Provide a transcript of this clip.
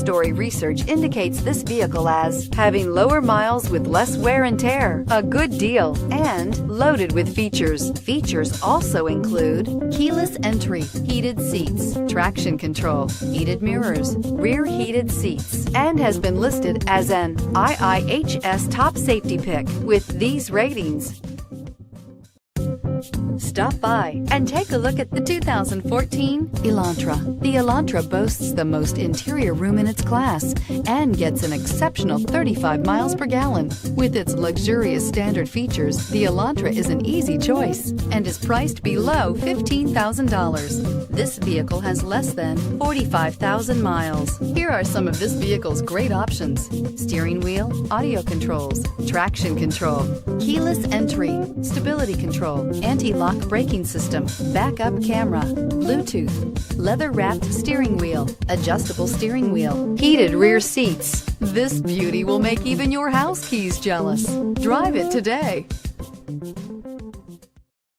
story research indicates this vehicle as having lower miles with less wear and tear, a good deal, and loaded with features. Features also include keyless entry, heated seats, traction control, heated mirrors, rear heated seats, and has been listed as an IIHS top safety pick with these ratings. Stop by and take a look at the 2014 Elantra. The Elantra boasts the most interior room in its class and gets an exceptional 35 miles per gallon. With its luxurious standard features, the Elantra is an easy choice and is priced below $15,000. This vehicle has less than 45,000 miles. Here are some of this vehicle's great options: steering wheel audio controls, traction control, keyless entry, stability control, anti-lock braking system, backup camera, Bluetooth, leather-wrapped steering wheel, adjustable steering wheel, heated rear seats. This beauty will make even your house keys jealous. Drive it today.